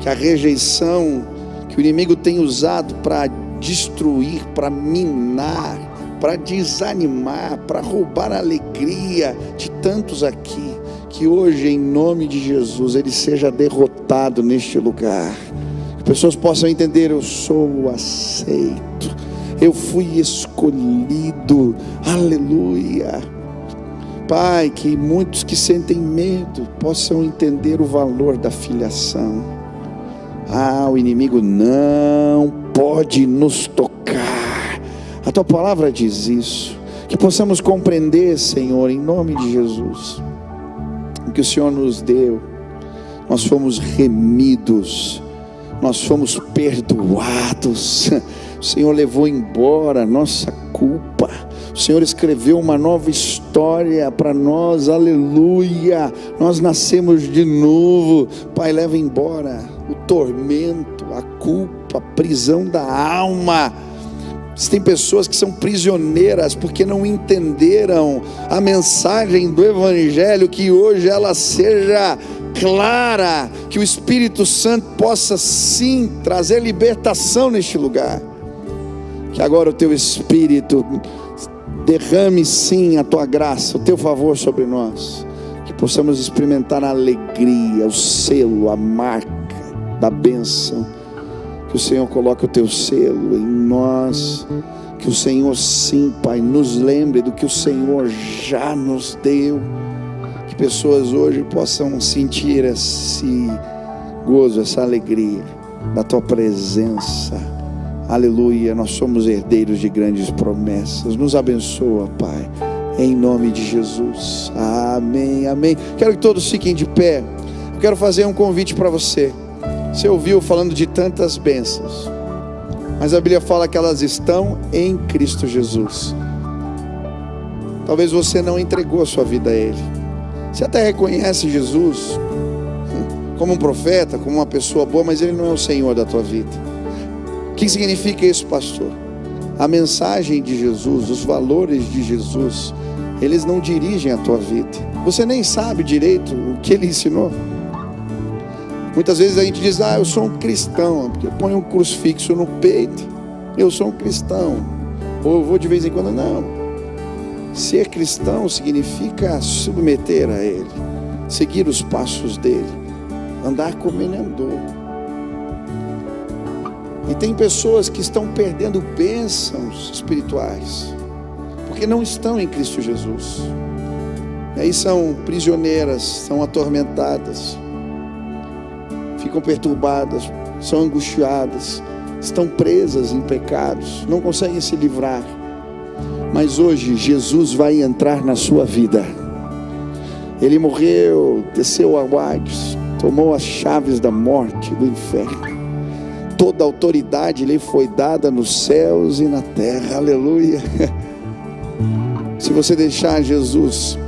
Que a rejeição que o inimigo tem usado para destruir, para minar, para desanimar, para roubar a alegria de tantos aqui, que hoje, em nome de Jesus, ele seja derrotado neste lugar. Que pessoas possam entender: eu sou aceito, eu fui escolhido, aleluia. Pai, que muitos que sentem medo possam entender o valor da filiação. O inimigo não pode nos tocar. A tua palavra diz isso. Que possamos compreender, Senhor, em nome de Jesus, o que o Senhor nos deu. Nós fomos remidos, nós fomos perdoados. O Senhor levou embora a nossa culpa. O Senhor escreveu uma nova história para nós, aleluia. Nós nascemos de novo. Pai, leva embora o tormento, a culpa, a prisão da alma. Tem pessoas que são prisioneiras porque não entenderam a mensagem do Evangelho. Que hoje ela seja clara, que o Espírito Santo possa sim trazer libertação neste lugar. Que agora o teu Espírito derrame sim a tua graça, o teu favor sobre nós. Que possamos experimentar a alegria, o selo, a marca da bênção. Que o Senhor coloque o teu selo em nós. Que o Senhor sim, Pai, nos lembre do que o Senhor já nos deu. Que pessoas hoje possam sentir esse gozo, essa alegria da tua presença. Aleluia, nós somos herdeiros de grandes promessas. Nos abençoa, Pai, em nome de Jesus. Amém, amém. Quero que todos fiquem de pé. Eu quero fazer um convite para você. Você ouviu falando de tantas bênçãos, mas a Bíblia fala que elas estão em Cristo Jesus. Talvez você não entregou a sua vida a Ele. Você até reconhece Jesus como um profeta, como uma pessoa boa, mas Ele não é o Senhor da tua vida. O que significa isso, pastor? A mensagem de Jesus, os valores de Jesus, eles não dirigem a tua vida. Você nem sabe direito o que Ele ensinou. Muitas vezes a gente diz: eu sou um cristão, porque põe um crucifixo no peito, eu sou um cristão. Ou eu vou de vez em quando. Não. Ser cristão significa submeter a Ele, seguir os passos dEle, andar como Ele andou. E tem pessoas que estão perdendo bênçãos espirituais, porque não estão em Cristo Jesus. E aí são prisioneiras, são atormentadas, ficam perturbadas, são angustiadas, estão presas em pecados, não conseguem se livrar. Mas hoje Jesus vai entrar na sua vida. Ele morreu, desceu ao Hades, tomou as chaves da morte, do inferno. Toda autoridade lhe foi dada nos céus e na terra, aleluia. Se você deixar Jesus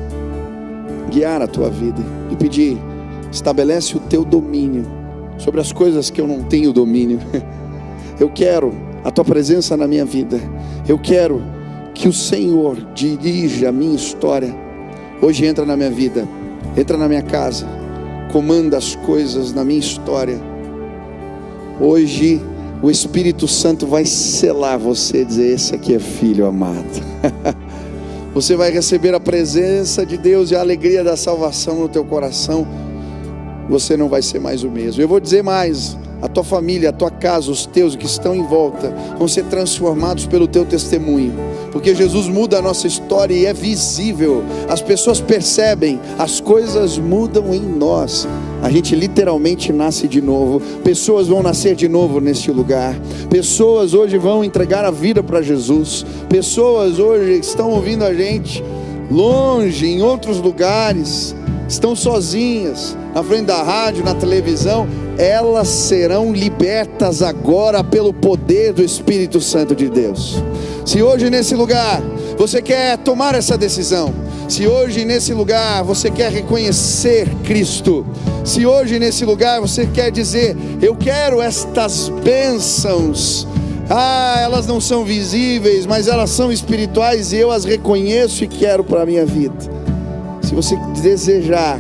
guiar a tua vida e pedir: estabelece o teu domínio sobre as coisas que eu não tenho domínio. Eu quero a tua presença na minha vida. Eu quero que o Senhor dirija a minha história. Hoje entra na minha vida, entra na minha casa, comanda as coisas na minha história. Hoje o Espírito Santo vai selar você, dizer: esse aqui é filho amado. Você vai receber a presença de Deus e a alegria da salvação no teu coração. Você não vai ser mais o mesmo. Eu vou dizer mais: a tua família, a tua casa, os teus que estão em volta vão ser transformados pelo teu testemunho, porque Jesus muda a nossa história e é visível. As pessoas percebem, as coisas mudam em nós. A gente literalmente nasce de novo. Pessoas vão nascer de novo neste lugar. Pessoas hoje vão entregar a vida para Jesus. Pessoas hoje estão ouvindo a gente longe, em outros lugares, estão sozinhas, na frente da rádio, na televisão. Elas serão libertas agora pelo poder do Espírito Santo de Deus. Se hoje nesse lugar você quer tomar essa decisão, se hoje nesse lugar você quer reconhecer Cristo, se hoje nesse lugar você quer dizer: eu quero estas bênçãos, elas não são visíveis, mas elas são espirituais e eu as reconheço e quero para a minha vida. Se você desejar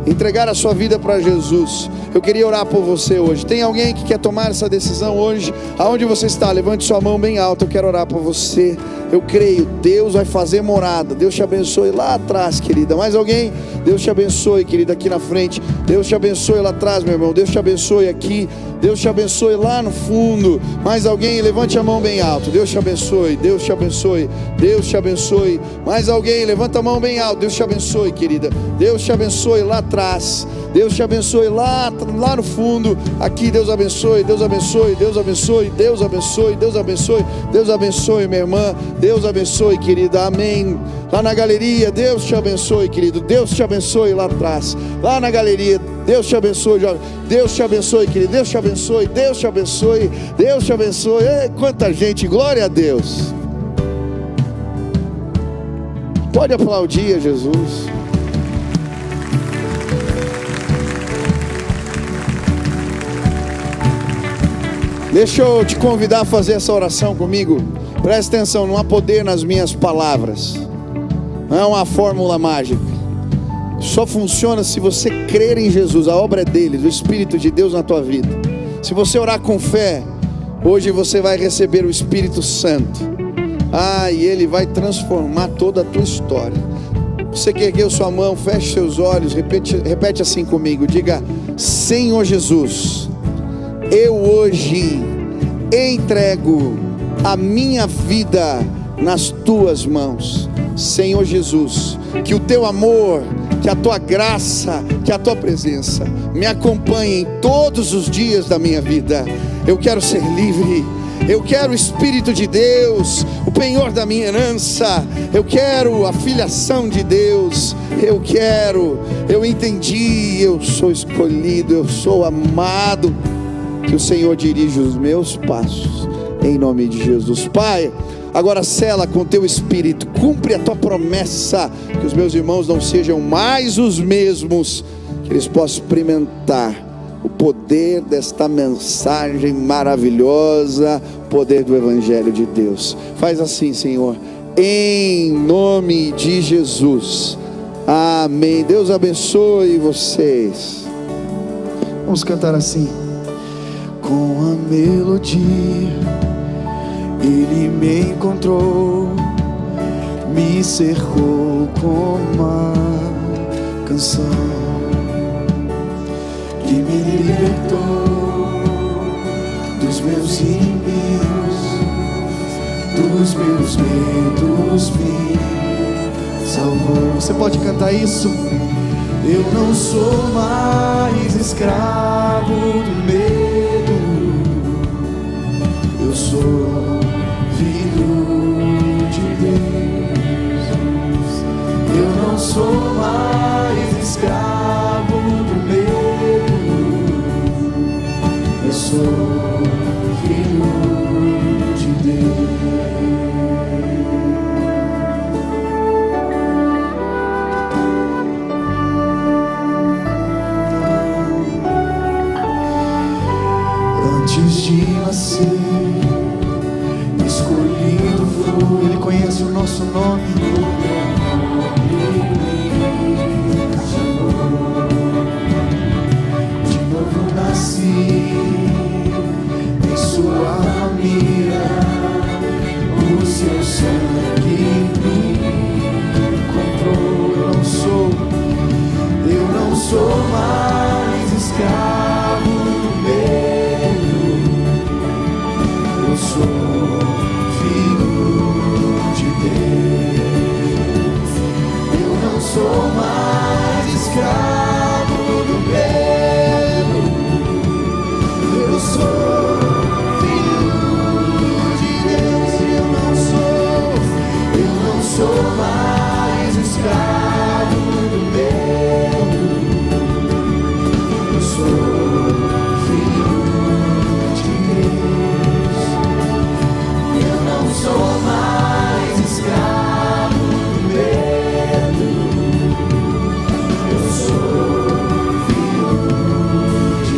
entregar a sua vida para Jesus, eu queria orar por você hoje. Tem alguém que quer tomar essa decisão hoje? Aonde você está? Levante sua mão bem alta. Eu quero orar por você. Eu creio, Deus vai fazer morada. Deus te abençoe lá atrás, querida. Mais alguém? Deus te abençoe, querida, aqui na frente. Deus te abençoe lá atrás, meu irmão. Deus te abençoe aqui. Deus te abençoe lá no fundo. Mais alguém? Levante a mão bem alto. Deus te abençoe. Deus te abençoe. Deus te abençoe. Mais alguém? Levanta a mão bem alto. Deus te abençoe, querida. Deus te abençoe lá atrás. Deus te abençoe lá no fundo. Aqui, Deus abençoe. Deus abençoe. Deus abençoe. Deus abençoe. Deus abençoe. Deus abençoe, minha irmã. Deus abençoe, querida. Amém. Lá na galeria, Deus te abençoe, querido. Deus te abençoe lá atrás. Lá na galeria, Deus te abençoe, jovem. Deus te abençoe, querido. Deus te abençoe. Deus te abençoe. Deus te abençoe. Ei, quanta gente. Glória a Deus. Pode aplaudir a Jesus. Deixa eu te convidar a fazer essa oração comigo. Presta atenção, não há poder nas minhas palavras. Não é uma fórmula mágica. Só funciona se você crer em Jesus. A obra é dele, do Espírito de Deus na tua vida. Se você orar com fé, hoje você vai receber o Espírito Santo. E ele vai transformar toda a tua história. Você que ergueu sua mão, feche seus olhos, repete assim comigo. Diga: Senhor Jesus, eu hoje entrego a minha vida nas tuas mãos. Senhor Jesus, que o teu amor, que a tua graça, que a tua presença me acompanhem todos os dias da minha vida. Eu quero ser livre. Eu quero o Espírito de Deus, o penhor da minha herança. Eu quero a filiação de Deus. Eu entendi, eu sou escolhido, eu sou amado. Que o Senhor dirija os meus passos, em nome de Jesus. Pai, agora sela com teu Espírito, cumpre a tua promessa, que os meus irmãos não sejam mais os mesmos, que eles possam experimentar o poder desta mensagem maravilhosa, o poder do Evangelho de Deus. Faz assim, Senhor, em nome de Jesus. Amém. Deus abençoe vocês. Vamos cantar assim. Com a melodia ele me encontrou, me cercou com uma canção que me libertou dos meus inimigos, dos meus medos, me salvou. Você pode cantar isso? Eu não sou mais escravo do medo, eu sou filho de Deus. Eu não sou mais escravo do medo, eu sou filho de Deus. Antes de nascer, escolhido foi. Ele conhece o nosso nome. De novo nasci em sua família. O seu sangue me comprou. Eu não sou mais escravo do medo. Eu sou filho de Deus. Eu não sou mais escravo do medo. Eu sou filho de Deus. Eu não sou mais escravo do medo. Eu sou filho de Deus. Eu não sou mais escravo do medo. Eu sou filho de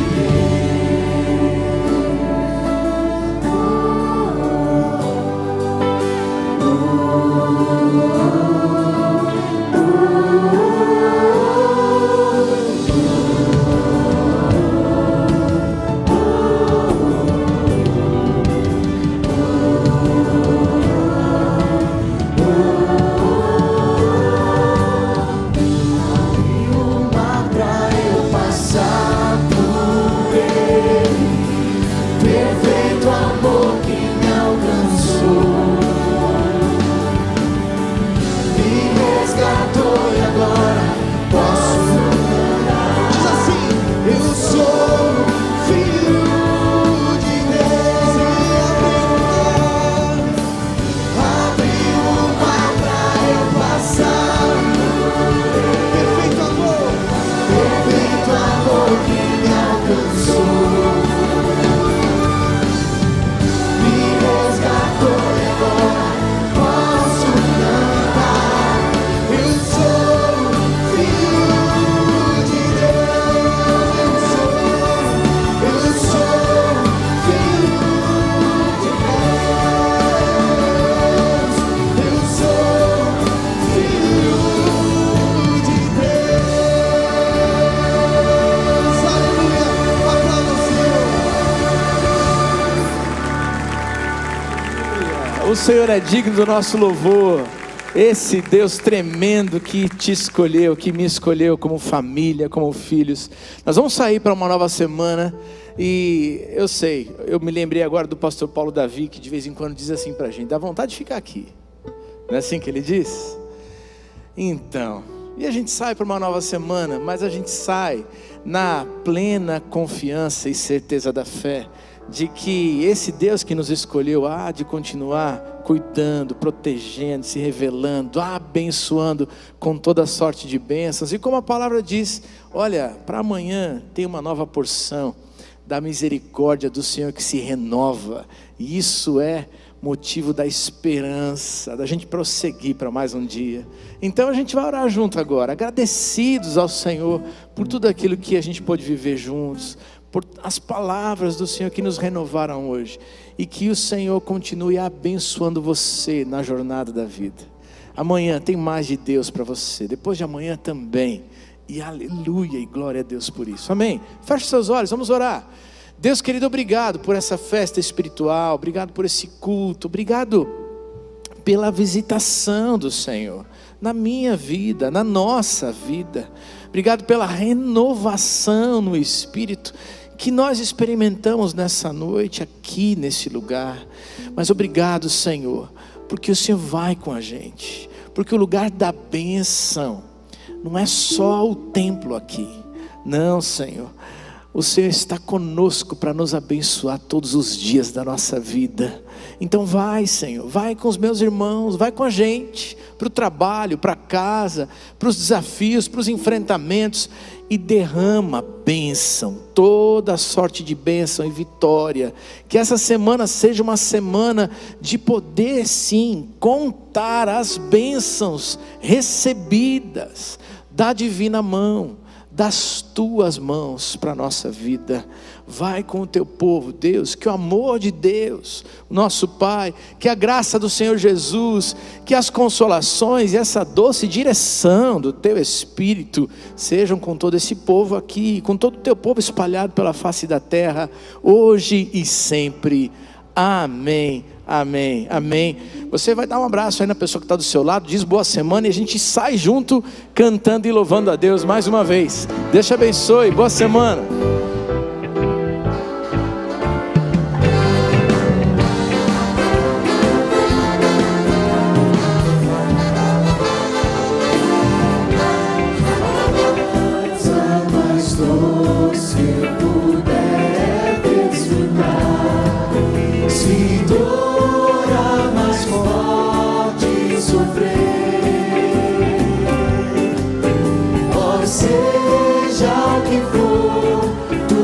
O Senhor é digno do nosso louvor. Esse Deus tremendo que te escolheu, que me escolheu como família, como filhos. Nós vamos sair para uma nova semana. E eu me lembrei agora do pastor Paulo Davi, que de vez em quando diz assim para a gente: dá vontade de ficar aqui. Não é assim que ele diz? Então, e a gente sai para uma nova semana, mas a gente sai na plena confiança e certeza da fé, de que esse Deus que nos escolheu há de continuar cuidando, protegendo, se revelando, abençoando com toda sorte de bênçãos. E como a palavra diz, olha, para amanhã tem uma nova porção da misericórdia do Senhor que se renova. E isso é motivo da esperança, da gente prosseguir para mais um dia. Então a gente vai orar junto agora, agradecidos ao Senhor por tudo aquilo que a gente pôde viver juntos, por as palavras do Senhor que nos renovaram hoje, e que o Senhor continue abençoando você na jornada da vida. Amanhã tem mais de Deus para você, depois de amanhã também, e aleluia, e glória a Deus por isso, amém? Feche seus olhos, vamos orar. Deus querido, obrigado por essa festa espiritual, obrigado por esse culto, obrigado pela visitação do Senhor na minha vida, na nossa vida. Obrigado pela renovação no Espírito que nós experimentamos nessa noite aqui nesse lugar. Mas obrigado, Senhor, porque o Senhor vai com a gente, porque o lugar da bênção não é só o templo aqui, não, Senhor. O Senhor está conosco para nos abençoar todos os dias da nossa vida. Então vai, Senhor, vai com os meus irmãos, vai com a gente, para o trabalho, para casa, para os desafios, para os enfrentamentos, e derrama bênção, toda sorte de bênção e vitória. Que essa semana seja uma semana de poder sim contar as bênçãos recebidas da divina mão, das tuas mãos para a nossa vida. Vai com o teu povo, Deus, que o amor de Deus, nosso Pai, que a graça do Senhor Jesus, que as consolações e essa doce direção do teu Espírito sejam com todo esse povo aqui, com todo o teu povo espalhado pela face da terra, hoje e sempre. Amém, amém, amém. Você vai dar um abraço aí na pessoa que está do seu lado, diz boa semana e a gente sai junto cantando e louvando a Deus mais uma vez. Deus te abençoe, boa semana. Seja o que for,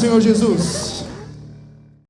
Senhor Jesus.